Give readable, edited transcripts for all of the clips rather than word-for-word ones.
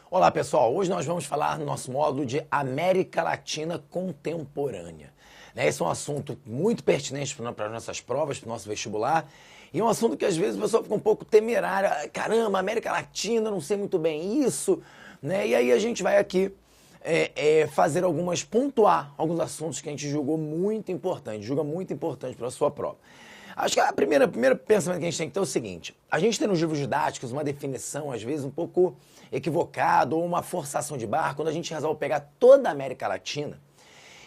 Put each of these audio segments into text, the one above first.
Olá pessoal, hoje nós vamos falar no nosso módulo de América Latina Contemporânea. Esse é um assunto muito pertinente para as nossas provas, para o nosso vestibular, e é um assunto que às vezes o pessoal fica um pouco temerário. Caramba, América Latina, não sei muito bem isso, E aí a gente vai aqui pontuar alguns assuntos que a gente julga muito importante para a sua prova. Acho que o primeiro pensamento que a gente tem que ter é o seguinte: a gente tem nos livros didáticos uma definição, às vezes, um pouco equivocada ou uma forçação de barra quando a gente resolve pegar toda a América Latina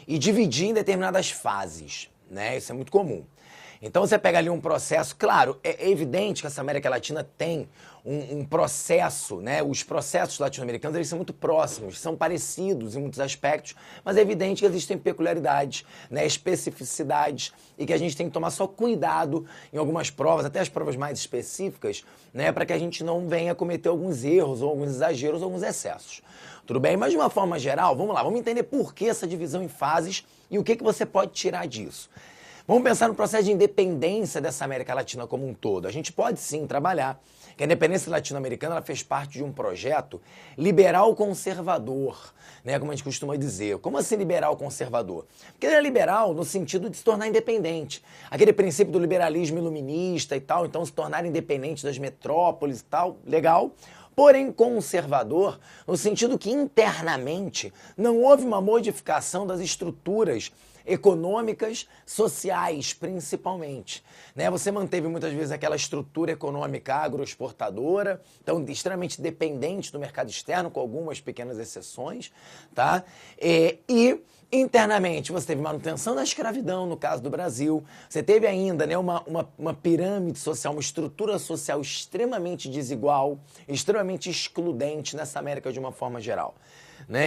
e dividir em determinadas fases, Isso é muito comum. Então você pega ali um processo, claro, é evidente que essa América Latina tem um processo, Os processos latino-americanos, eles são muito próximos, são parecidos em muitos aspectos, mas é evidente que existem peculiaridades, especificidades, e que a gente tem que tomar só cuidado em algumas provas, até as provas mais específicas, para que a gente não venha cometer alguns erros, ou alguns exageros, ou alguns excessos. Tudo bem? Mas de uma forma geral, vamos lá, vamos entender por que essa divisão em fases e o que você pode tirar disso. Vamos pensar no processo de independência dessa América Latina como um todo. A gente pode sim trabalhar que a independência latino-americana ela fez parte de um projeto liberal conservador, como a gente costuma dizer. Como assim liberal conservador? Porque ele é liberal no sentido de se tornar independente. Aquele princípio do liberalismo iluminista e tal, então se tornar independente das metrópoles e tal, legal. Porém conservador no sentido que internamente não houve uma modificação das estruturas econômicas, sociais, principalmente. Você manteve muitas vezes aquela estrutura econômica agroexportadora, então extremamente dependente do mercado externo, com algumas pequenas exceções, tá? E internamente você teve manutenção da escravidão, no caso do Brasil, você teve ainda uma pirâmide social, uma estrutura social extremamente desigual, extremamente excludente nessa América de uma forma geral.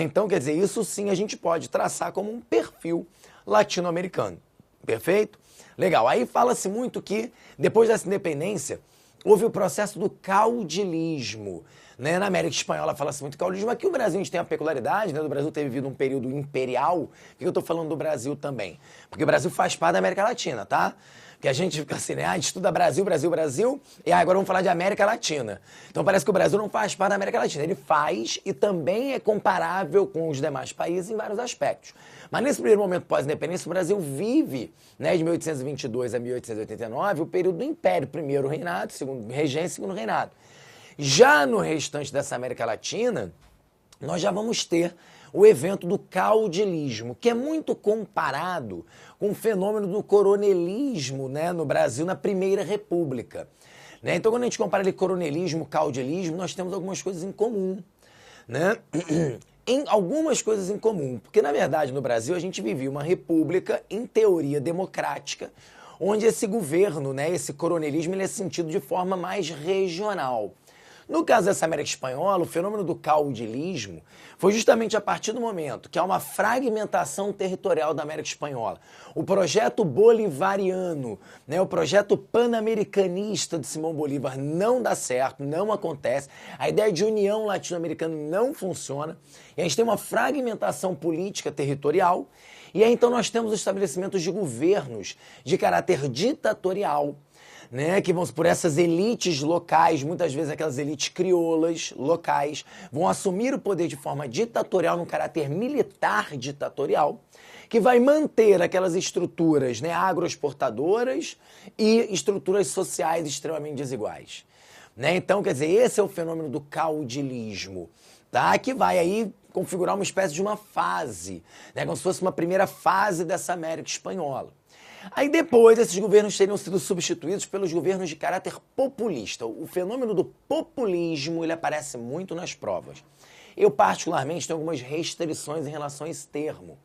Então, quer dizer, isso sim a gente pode traçar como um perfil latino-americano. Perfeito? Legal. Aí fala-se muito que, depois dessa independência, houve o processo do caudilismo. Na América Espanhola fala-se muito caudillismo. Aqui no Brasil a gente tem a peculiaridade, do Brasil ter vivido um período imperial. Por que eu estou falando do Brasil também? Porque o Brasil faz parte da América Latina, tá? Que a gente fica assim, a gente estuda Brasil, Brasil, Brasil, e agora vamos falar de América Latina. Então parece que o Brasil não faz parte da América Latina. Ele faz e também é comparável com os demais países em vários aspectos. Mas nesse primeiro momento pós-independência, o Brasil vive, de 1822 a 1889, o período do Império, primeiro reinado, segundo regência, segundo reinado. Já no restante dessa América Latina, nós já vamos ter o evento do caudilismo, que é muito comparado com o fenômeno do coronelismo, no Brasil, na Primeira República. Então, quando a gente compara ali coronelismo, caudilismo, nós temos algumas coisas em comum, Em algumas coisas em comum, porque, na verdade, no Brasil, a gente vivia uma república, em teoria, democrática, onde esse governo, esse coronelismo, ele é sentido de forma mais regional. No caso dessa América Espanhola, o fenômeno do caudilismo foi justamente a partir do momento que há uma fragmentação territorial da América Espanhola. O projeto bolivariano, o projeto pan-americanista de Simão Bolívar não dá certo, não acontece. A ideia de união latino-americana não funciona. E a gente tem uma fragmentação política territorial. E aí então nós temos o estabelecimento de governos de caráter ditatorial, que vão por essas elites locais, muitas vezes aquelas elites crioulas locais, vão assumir o poder de forma ditatorial, num caráter militar ditatorial, que vai manter aquelas estruturas agroexportadoras e estruturas sociais extremamente desiguais. Então, quer dizer, esse é o fenômeno do caudilismo, tá? Que vai aí configurar uma espécie de uma fase, como se fosse uma primeira fase dessa América Espanhola. Aí depois esses governos teriam sido substituídos pelos governos de caráter populista. O fenômeno do populismo ele aparece muito nas provas. Eu particularmente tenho algumas restrições em relação a esse termo.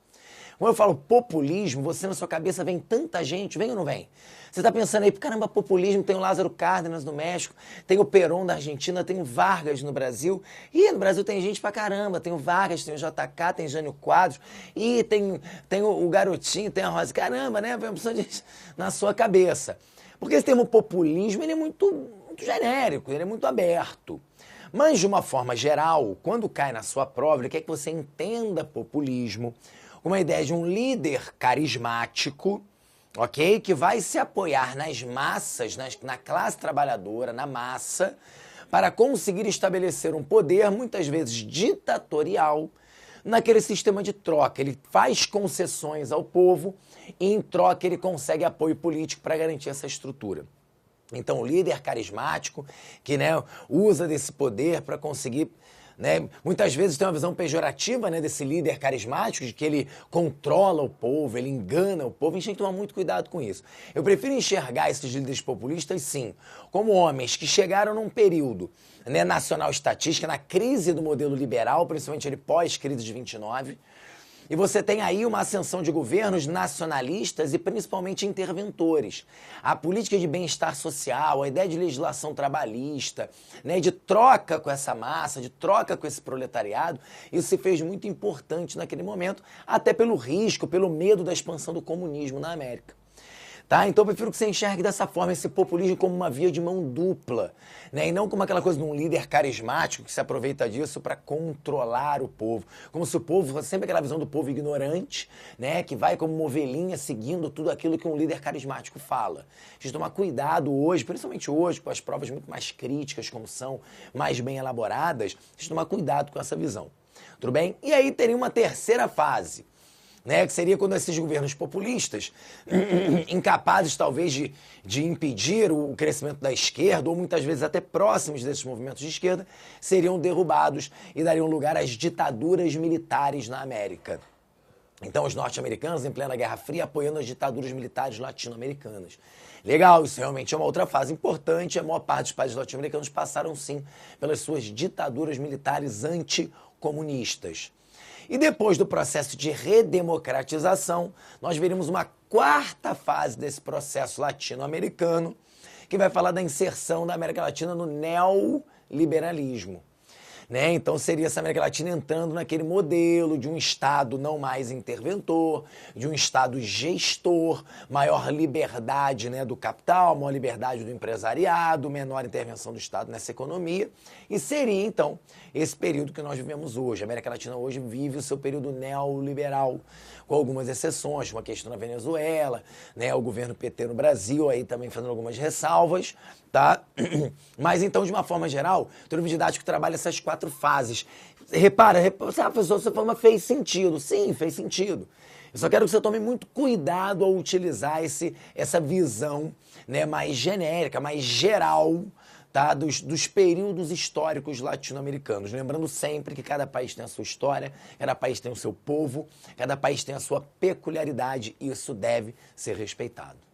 Quando eu falo populismo, você na sua cabeça vem tanta gente, vem ou não vem? Você está pensando aí, caramba, populismo, tem o Lázaro Cárdenas no México, tem o Perón da Argentina, tem o Vargas no Brasil. E no Brasil tem gente pra caramba, tem o Vargas, tem o JK, tem Jânio Quadros, e tem o Garotinho, tem a Rosa. Caramba, Vem uma opção na sua cabeça. Porque esse termo populismo, ele é muito genérico, ele é muito aberto. Mas de uma forma geral, quando cai na sua prova, ele quer que você entenda populismo, uma ideia de um líder carismático, ok? Que vai se apoiar nas massas, na classe trabalhadora, na massa, para conseguir estabelecer um poder, muitas vezes ditatorial, naquele sistema de troca. Ele faz concessões ao povo e, em troca, ele consegue apoio político para garantir essa estrutura. Então, o líder carismático que, né, usa desse poder para conseguir... Né, muitas vezes tem uma visão pejorativa, né, desse líder carismático, de que ele controla o povo, ele engana o povo. A gente tem que tomar muito cuidado com isso. Eu prefiro enxergar esses líderes populistas, sim, como homens que chegaram num período, né, nacional estatística, na crise do modelo liberal, principalmente ele pós-crise de 29, e você tem aí uma ascensão de governos nacionalistas e principalmente interventores. A política de bem-estar social, a ideia de legislação trabalhista, né, de troca com essa massa, de troca com esse proletariado, isso se fez muito importante naquele momento, até pelo risco, pelo medo da expansão do comunismo na América. Tá? Então eu prefiro que você enxergue dessa forma esse populismo como uma via de mão dupla, né? E não como aquela coisa de um líder carismático que se aproveita disso para controlar o povo. Como se o povo fosse sempre aquela visão do povo ignorante, né? Que vai como uma ovelhinha seguindo tudo aquilo que um líder carismático fala. A gente tomar cuidado hoje, principalmente hoje, com as provas muito mais críticas como são, mais bem elaboradas, a gente tomar cuidado com essa visão. Tudo bem? E aí teria uma terceira fase, né, que seria quando esses governos populistas, incapazes talvez de impedir o crescimento da esquerda, ou muitas vezes até próximos desses movimentos de esquerda, seriam derrubados e dariam lugar às ditaduras militares na América. Então os norte-americanos, em plena Guerra Fria, apoiando as ditaduras militares latino-americanas. Legal, isso realmente é uma outra fase importante. A maior parte dos países latino-americanos passaram, sim, pelas suas ditaduras militares anticomunistas. E depois do processo de redemocratização, nós veremos uma quarta fase desse processo latino-americano, que vai falar da inserção da América Latina no neoliberalismo. Né? Então seria essa América Latina entrando naquele modelo de um Estado não mais interventor, de um Estado gestor, maior liberdade, né, do capital, maior liberdade do empresariado, menor intervenção do Estado nessa economia. E seria, então, esse período que nós vivemos hoje. A América Latina hoje vive o seu período neoliberal, com algumas exceções, uma questão na Venezuela, né, o governo PT no Brasil aí também fazendo algumas ressalvas, tá? Mas então, de uma forma geral, o livro didático trabalha essas quatro fases. Repara, professor, você falou, mas fez sentido. Sim, fez sentido. Eu só quero que você tome muito cuidado ao utilizar essa visão, né, mais genérica, mais geral, tá, dos períodos históricos latino-americanos. Lembrando sempre que cada país tem a sua história, cada país tem o seu povo, cada país tem a sua peculiaridade e isso deve ser respeitado.